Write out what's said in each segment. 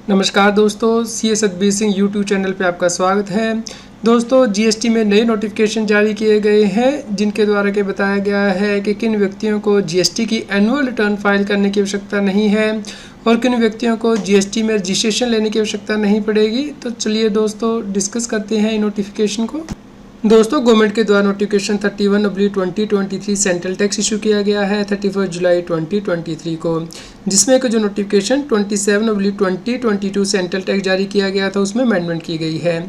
नमस्कार दोस्तों, CA Satbir Singh YouTube channel पे आपका स्वागत है। दोस्तों, जीएसटी में नए नोटिफिकेशन जारी किए गए हैं जिनके द्वारा के बताया गया है कि किन व्यक्तियों को जीएसटी की एनुअल रिटर्न फाइल करने की आवश्यकता नहीं है और किन व्यक्तियों को जीएसटी में रजिस्ट्रेशन लेने की आवश्यकता नहीं पड़ेगी। तो चलिए दोस्तों डिस्कस करते हैं इन नोटिफिकेशन को। दोस्तों, गवर्नमेंट के द्वारा नोटिफिकेशन 31/2023 सेंट्रल टैक्स इशू किया गया है 31 जुलाई 2023 को, जिसमें कि जो नोटिफिकेशन 27/2022 सेंट्रल टैक्स जारी किया गया था उसमें अमेंडमेंट की गई है।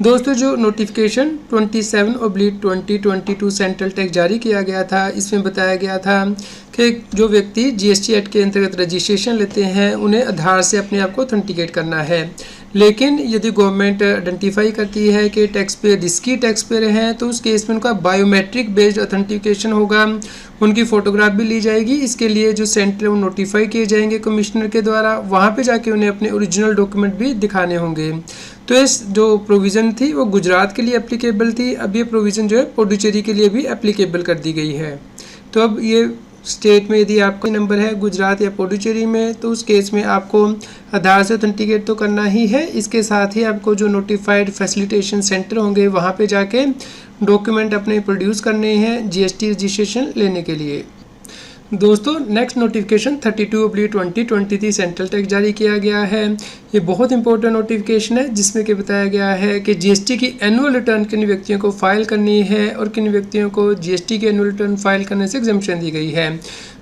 दोस्तों, जो नोटिफिकेशन 27/2022 सेंट्रल टैक्स जारी किया गया था इसमें बताया गया था कि जो व्यक्ति जीएसटी एक्ट के अंतर्गत रजिस्ट्रेशन लेते हैं उन्हें आधार से अपने आप को ऑथेंटिकेट करना है। लेकिन यदि गवर्नमेंट आइडेंटिफाई करती है कि tax payer risky tax payer हैं तो उस केस में उनका बायोमेट्रिक बेस्ड ऑथेंटिकेशन होगा, उनकी फ़ोटोग्राफ भी ली जाएगी। इसके लिए जो सेंटर वो नोटिफाई किए जाएंगे कमिश्नर के द्वारा, वहाँ पे जाके उन्हें अपने ओरिजिनल डॉक्यूमेंट भी दिखाने होंगे। तो इस जो प्रोविज़न थी वो गुजरात के लिए एप्लीकेबल थी, अब ये प्रोविज़न जो है पुडुचेरी के लिए भी एप्लीकेबल कर दी गई है। तो अब ये स्टेट में यदि आपका नंबर है गुजरात या पुडुचेरी में तो उस केस में आपको आधार से ऑथेंटिकेट तो करना ही है। इसके साथ ही आपको जो नोटिफाइड फैसिलिटेशन सेंटर होंगे वहाँ पे जाके डॉक्यूमेंट अपने प्रोड्यूस करने हैं जीएसटी रजिस्ट्रेशन लेने के लिए। दोस्तों, नेक्स्ट नोटिफिकेशन 32/2023 सेंट्रल टैक्स जारी किया गया है। ये बहुत इंपॉर्टेंट नोटिफिकेशन है जिसमें कि बताया गया है कि जीएसटी की एनुअल रिटर्न किन व्यक्तियों को फाइल करनी है और किन व्यक्तियों को जीएसटी की एनुअल रिटर्न फाइल करने से एग्जम्पशन दी गई है।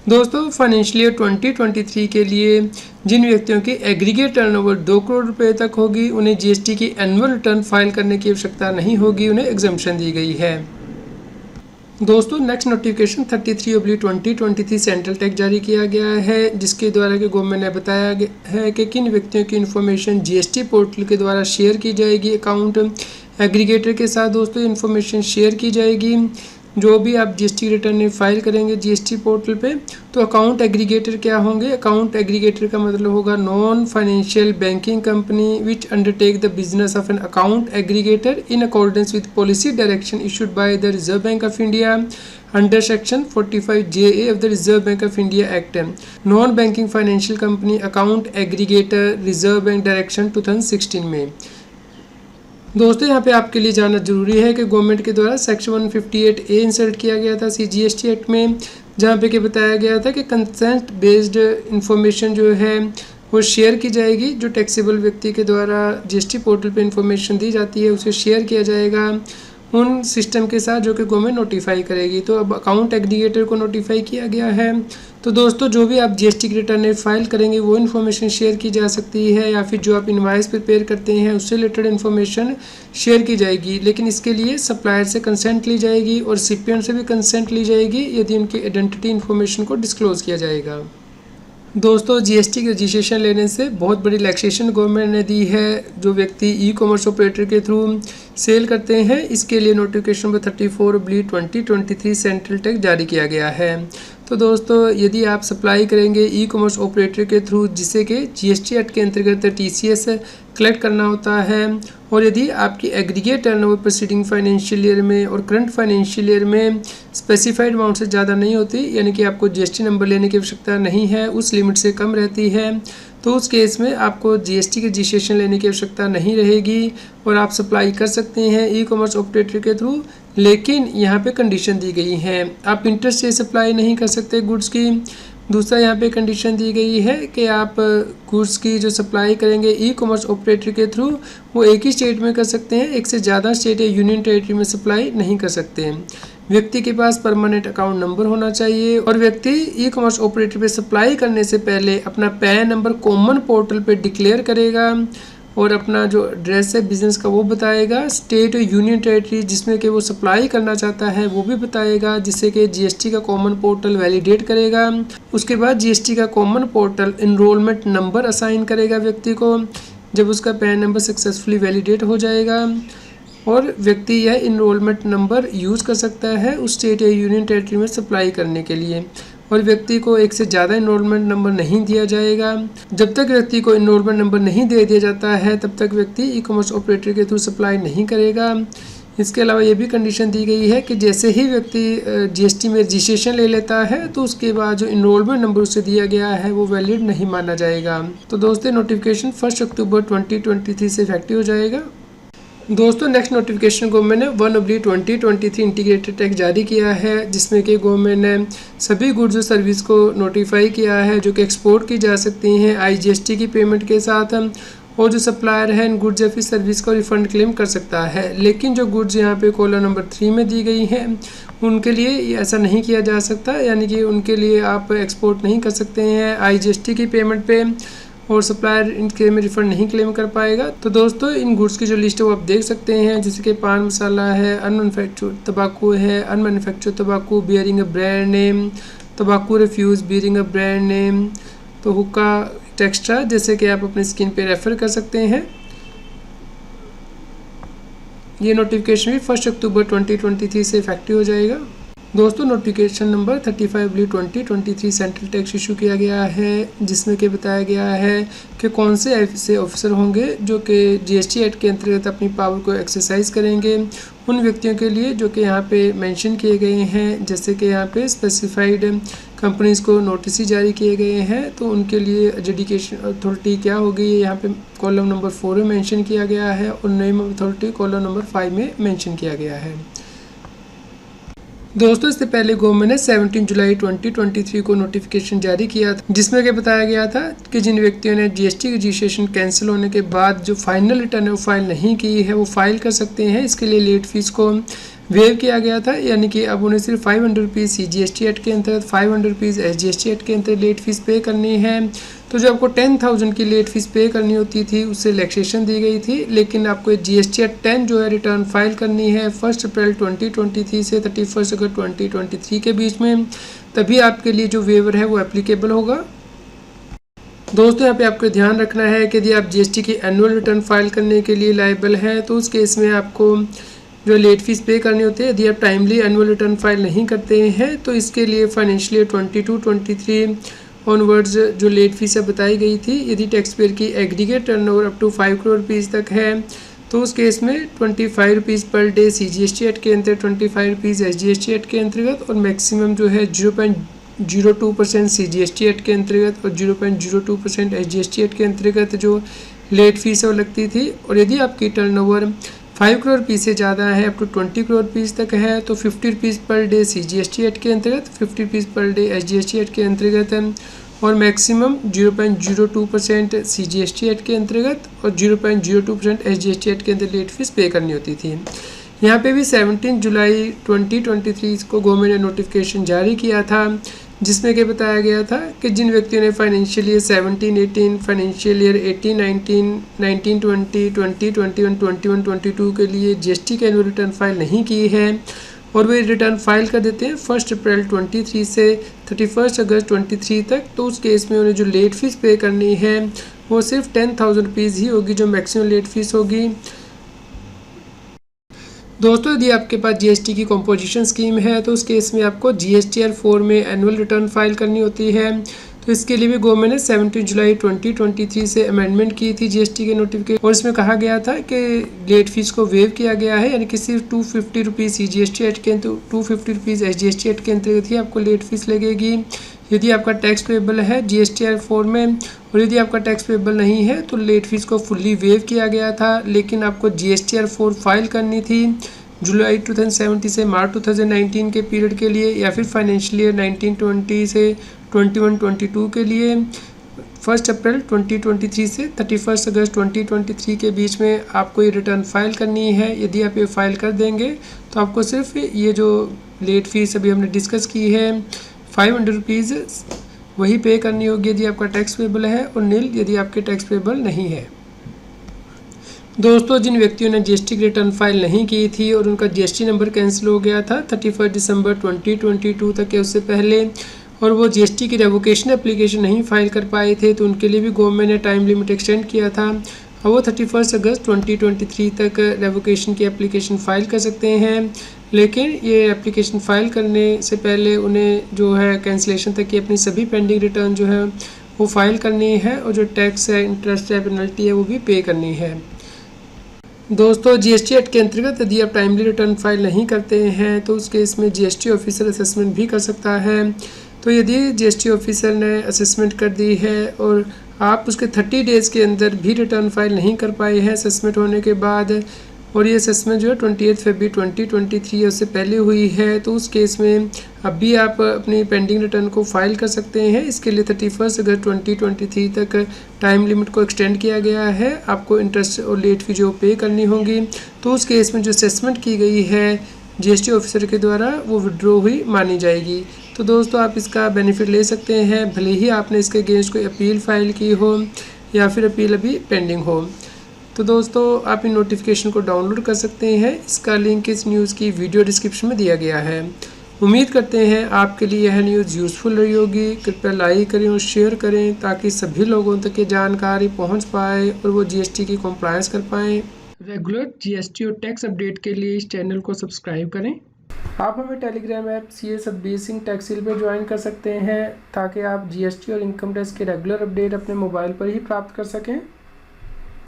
दोस्तों, फाइनेंशियल ईयर 2023 के लिए जिन व्यक्तियों की एग्रीगेट टर्नओवर 2 करोड़ रुपए तक होगी उन्हें जीएसटी की एनुअल रिटर्न फाइल करने की आवश्यकता नहीं होगी, उन्हें एग्जम्पशन दी गई है। दोस्तों, नेक्स्ट नोटिफिकेशन 33/2023 सेंट्रल टैक्स जारी किया गया है जिसके द्वारा कि गवर्नमेंट ने बताया है कि किन व्यक्तियों की इन्फॉर्मेशन जीएसटी पोर्टल के द्वारा शेयर की जाएगी अकाउंट एग्रीगेटर के साथ। दोस्तों, इन्फॉर्मेशन शेयर की जाएगी जो भी आप जीएसटी रिटर्न फाइल करेंगे जीएसटी पोर्टल पे। तो अकाउंट एग्रीगेटर क्या होंगे? अकाउंट एग्रीगेटर का मतलब होगा non financial banking company which undertake the business of an account aggregator in accordance with policy direction issued by the reserve bank of India under section 45JA of the reserve bank of India act. Non banking financial company account aggregator reserve bank direction 2016 में। दोस्तों, यहाँ पे आपके लिए जानना जरूरी है कि गवर्नमेंट के द्वारा सेक्शन 158A इंसर्ट किया गया था CGST एक्ट में, जहाँ पे कि बताया गया था कि कंसेंट बेस्ड इंफॉर्मेशन जो है वो शेयर की जाएगी। जो टैक्सेबल व्यक्ति के द्वारा जीएसटी पोर्टल पे इंफॉर्मेशन दी जाती है उसे शेयर किया जाएगा उन सिस्टम के साथ जो कि गवर्नमेंट नोटिफाई करेगी। तो अब अकाउंट एग्रीगेटर को नोटिफाई किया गया है। तो दोस्तों, जो भी आप जीएसटी की रिटर्न फाइल करेंगे वो इन्फॉर्मेशन शेयर की जा सकती है या फिर जो आप इनवाइस प्रिपेयर करते हैं उससे रिलेटेड इन्फॉर्मेशन शेयर की जाएगी। लेकिन इसके लिए सप्लायर से कंसेंट ली जाएगी और रिसिपिएंट से भी कंसेंट ली जाएगी यदि उनकी आइडेंटिटी इन्फॉर्मेशन को डिस्क्लोज किया जाएगा। दोस्तों, जीएसटी की रजिस्ट्रेशन लेने से बहुत बड़ी रिलैक्सेशन गवर्नमेंट ने दी है। जो व्यक्ति ई कॉमर्स ऑपरेटर के थ्रू सेल करते हैं इसके लिए नोटिफिकेशन पर 34/2023 सेंट्रल टैक्स जारी किया गया है। तो दोस्तों, यदि आप सप्लाई करेंगे ई कॉमर्स ऑपरेटर के थ्रू जिससे कि जीएसटी एक्ट के अंतर्गत TCS कलेक्ट करना होता है और यदि आपकी aggregate turnover preceding financial year में और करंट फाइनेंशियल ईयर में स्पेसिफाइड अमाउंट से ज़्यादा नहीं होती, यानी कि आपको जीएसटी नंबर लेने की आवश्यकता नहीं है, उस लिमिट से कम रहती है, तो उस केस में आपको जीएसटी की रजिस्ट्रेशन लेने की आवश्यकता नहीं रहेगी और आप सप्लाई कर सकते हैं ई कॉमर्स ऑपरेटर के थ्रू। लेकिन यहाँ पे कंडीशन दी गई है, आप इंटरेस्ट से सप्लाई नहीं कर सकते गुड्स की। दूसरा यहाँ पे कंडीशन दी गई है कि आप गुड्स की जो सप्लाई करेंगे ई कॉमर्स ऑपरेटर के थ्रू वो एक ही स्टेट में कर सकते हैं, एक से ज़्यादा स्टेट या यूनियन टेरिटरी में सप्लाई नहीं कर सकते हैं। व्यक्ति के पास परमानेंट अकाउंट नंबर होना चाहिए और व्यक्ति ई कॉमर्स ऑपरेटर पे सप्लाई करने से पहले अपना पैन नंबर कॉमन पोर्टल पे डिक्लेयर करेगा और अपना जो एड्रेस है बिजनेस का वो बताएगा, स्टेट और यूनियन टेरिटरी जिसमें कि वो सप्लाई करना चाहता है वो भी बताएगा, जिससे कि जीएसटी का कॉमन पोर्टल वैलिडेट करेगा। उसके बाद जीएसटी का common portal enrolment number assign करेगा व्यक्ति को जब उसका पैन नंबर सक्सेसफुली वैलिडेट हो जाएगा और व्यक्ति यह इनरोलमेंट नंबर यूज़ कर सकता है उस स्टेट या यूनियन टेरिटरी में सप्लाई करने के लिए। और व्यक्ति को एक से ज़्यादा इनरोलमेंट नंबर नहीं दिया जाएगा। जब तक व्यक्ति को इनरोलमेंट नंबर नहीं दे दिया जाता है तब तक व्यक्ति ई कॉमर्स ऑपरेटर के थ्रू सप्लाई नहीं करेगा। इसके अलावा ये भी कंडीशन दी गई है कि जैसे ही व्यक्ति जीएसटी में रजिस्ट्रेशन ले लेता है तो उसके बाद जो इनरोलमेंट नंबर उसे दिया गया है वो वैलिड नहीं माना जाएगा। तो दोस्तों नोटिफिकेशन 1 अक्टूबर 2023 से इफेक्टिव हो जाएगा। दोस्तों नेक्स्ट नोटिफिकेशन गवर्नमेंट ने 1/2023 इंटीग्रेटेड टैक्स जारी किया है, जिसमें कि गवर्नमेंट ने सभी गुड्स और सर्विस को नोटिफाई किया है जो कि एक्सपोर्ट की जा सकती हैं IGST की पेमेंट के साथ, और जो सप्लायर है इन गुड्स या फिर सर्विस का रिफंड क्लेम कर सकता है। लेकिन जो गुड्स यहाँ पे कॉलम नंबर 3 में दी गई हैं उनके लिए ऐसा नहीं किया जा सकता, यानी कि उनके लिए आप एक्सपोर्ट नहीं कर सकते हैं IGST की पेमेंट पे, और सप्लायर इनके में रिफंड नहीं क्लेम कर पाएगा। तो दोस्तों इन गुड्स की जो लिस्ट है वो आप देख सकते हैं, जैसे कि पान मसाला है, अनमैन्युफैक्चर्ड तंबाकू है, अनमैन्युफैक्चर्ड तंबाकू बियरिंग अ ब्रांड नेम, तंबाकू refuse bearing a brand name, तो हुक्का टेक्स्ट्रा, जैसे कि आप अपनी स्क्रीन पे रेफर कर सकते हैं। ये नोटिफिकेशन भी 1 अक्टूबर 2023 से इफेक्टिव हो जाएगा। दोस्तों notification number 35/2023 central tax issue किया गया है, जिसमें कि बताया गया है कि कौन से ऐसे ऑफिसर होंगे जो कि GST एक्ट के अंतर्गत अपनी पावर को एक्सरसाइज करेंगे। उन व्यक्तियों के लिए जो कि यहाँ पे मेंशन किए गए हैं, जैसे कि यहाँ पे स्पेसिफाइड कंपनीज़ को नोटिस जारी किए गए हैं, तो उनके लिए एजुकेशन अथॉरिटी क्या होगी यहाँ पे कॉलम नंबर 4 में मेंशन किया गया है, और नेम अथॉरिटी कॉलम नंबर 5 में मेंशन किया गया है। दोस्तों इससे पहले गवर्नमेंट ने 17 जुलाई 2023 को नोटिफिकेशन जारी किया था, जिसमें कि बताया गया था कि जिन व्यक्तियों ने GST रजिस्ट्रेशन कैंसिल होने के बाद जो फाइनल रिटर्न है वो फाइल नहीं की है वो फाइल कर सकते हैं। इसके लिए लेट फीस को वेव किया गया था, यानी कि अब उन्हें सिर्फ 500 रुपीज़ CGST एक्ट के अंतर्गत 500 रुपीज़ SGST एक्ट के अंतर्गत लेट फीस पे करनी है। तो जो आपको 10,000 की लेट फीस पे करनी होती थी उससे रिलैक्सेशन दी गई थी, लेकिन आपको GST एक्ट 10 जो है रिटर्न फाइल करनी है 1 अप्रैल 2023 से 31 अगस्त 2023 के बीच में, तभी आपके लिए जो वेवर है वो एप्लीकेबल होगा। दोस्तों यहाँ पे आपको ध्यान रखना है कि यदि आप GST की एनुअल रिटर्न फाइल करने के लिए लायबल हैं तो उस केस में आपको जो लेट फीस पे करनी होती है। यदि आप टाइमली एनुअल रिटर्न फाइल नहीं करते हैं तो इसके लिए फाइनेंशियल ईयर 22-23 ऑनवर्ड्स जो लेट फीस है बताई गई थी, यदि टैक्स पेयर की aggregate turnover up to 5 crore rupees तक है तो उस केस में 25 rupees per day CGST act के अंतर्गत, 25 रुपीज़ SGST एक्ट के अंतर्गत, और मैक्सिमम जो है 0.02% CGST एक्ट के अंतर्गत और 0.02% SGST एक्ट के अंतर्गत जो लेट फीस है वो लगती थी। और यदि आपकी टर्नओवर 5 करोड़ रुपीज़ से ज़्यादा है अप टू 20 करोड़ रुपीज़ तक है तो 50 rupees per day CGST act के अंतर्गत, 50 rupees per day SGST act के अंतर्गत, और मैक्सिमम 0.02% CGST एक्ट के अंतर्गत और 0.02% SGST एक्ट के अंदर लेट फीस पे करनी होती थी। यहाँ पे भी 17 जुलाई 2023 को गवर्नमेंट ने नोटिफिकेशन जारी किया था, जिसमें कि बताया गया था कि जिन व्यक्तियों ने फाइनेंशियल ईयर 17-18, फाइनेंशियल ईयर 18-19, 19-20, 20-21, 21-22 के लिए GST के एनुअल रिटर्न फाइल नहीं की है और वे रिटर्न फाइल कर देते हैं 1 अप्रैल 23 से 31 अगस्त 23 तक, तो उस केस में उन्हें जो लेट फीस पे करनी है वो सिर्फ 10,000 रुपीज़ ही होगी, जो मैक्सिमम लेट फीस होगी। दोस्तों यदि आपके पास GST की कॉम्पोजिशन स्कीम है तो उस केस में आपको GSTR 4 में एनुअल रिटर्न फाइल करनी होती है। तो इसके लिए भी गवर्नमेंट ने 17 जुलाई 2023 से अमेंडमेंट की थी GST के नोटिफिकेशन, और इसमें कहा गया था कि लेट फीस को वेव किया गया है, यानी कि सिर्फ 250 रुपीज़ CGST एक्ट के 250 रुपीज़ SGST एक्ट के अंतर्गत ही आपको लेट फीस लगेगी यदि आपका टैक्स पेबल है GSTR 4 में, और यदि आपका टैक्स पेबल नहीं है तो लेट फीस को फुल्ली वेव किया गया था, लेकिन आपको GSTR 4 फाइल करनी थी जुलाई 2017 से मार्च 2019 के पीरियड के लिए, या फिर फाइनेंशियल ईयर 19-20 से 21-22 के लिए 1 अप्रैल 2023 से 31 अगस्त 2023 के बीच में आपको ये रिटर्न फाइल करनी है। यदि आप ये फाइल कर देंगे तो आपको सिर्फ ये जो लेट फीस अभी हमने डिस्कस की है 500 रुपीज़ वही पे करनी होगी यदि आपका टैक्स पेबल है, और नील यदि आपके टैक्स पेबल नहीं है। दोस्तों जिन व्यक्तियों ने GST की रिटर्न फाइल नहीं की थी और उनका GST नंबर कैंसिल हो गया था 31 दिसंबर 2022 तक या उससे पहले, और वो GST की रेवोकेशन एप्लीकेशन नहीं फाइल कर पाए थे, तो उनके लिए भी गवर्नमेंट ने टाइम लिमिट एक्सटेंड किया था और वो 31 अगस्त 2023 तक रेवोकेशन की एप्लीकेशन फ़ाइल कर सकते हैं। लेकिन ये एप्लीकेशन फ़ाइल करने से पहले उन्हें जो है कैंसिलेशन तक की अपनी सभी पेंडिंग रिटर्न जो है वो फाइल करनी है, और जो टैक्स है, इंटरेस्ट है, पेनल्टी है वो भी पे करनी है। दोस्तों जीएसटी एक्ट के अंतर्गत यदि आप टाइमली रिटर्न फाइल नहीं करते हैं तो उस केस में जीएसटी ऑफिसर असेसमेंट भी कर सकता है। तो यदि जीएसटी ऑफिसर ने असेसमेंट कर दी है और आप उसके 30 डेज़ के अंदर भी रिटर्न फाइल नहीं कर पाए हैं असेसमेंट होने के बाद, और ये असेसमेंट जो है 28 फरवरी 2023 उससे पहले हुई है, तो उस केस में अब भी आप अपनी पेंडिंग रिटर्न को फाइल कर सकते हैं। इसके लिए 31 अगस्त 2023 तक टाइम लिमिट को एक्सटेंड किया गया है। आपको इंटरेस्ट और लेट फी जो पे करनी होगी, तो उस केस में जो असेसमेंट की गई है जीएसटी ऑफिसर के द्वारा वो विड्रॉ हुई मानी जाएगी। तो दोस्तों आप इसका बेनिफिट ले सकते हैं, भले ही आपने इसके अगेंस्ट कोई अपील फाइल की हो या फिर अपील अभी पेंडिंग हो। तो दोस्तों आप इन नोटिफिकेशन को डाउनलोड कर सकते हैं, इसका लिंक इस न्यूज़ की वीडियो डिस्क्रिप्शन में दिया गया है। उम्मीद करते हैं आपके लिए यह न्यूज़ यूज़फुल रही होगी। कृपया लाइक करें और शेयर करें ताकि सभी लोगों तक ये जानकारी पहुंच पाए और वो जीएसटी की कंप्लायंस कर पाएँ। रेगुलर जीएसटी और टैक्स अपडेट के लिए इस चैनल को सब्सक्राइब करें। आप हमें Telegram app CS Satbir Singh टैक्सील पर ज्वाइन कर सकते हैं ताकि आप जीएसटी और इनकम टैक्स के रेगुलर अपडेट अपने मोबाइल पर ही प्राप्त कर सकें।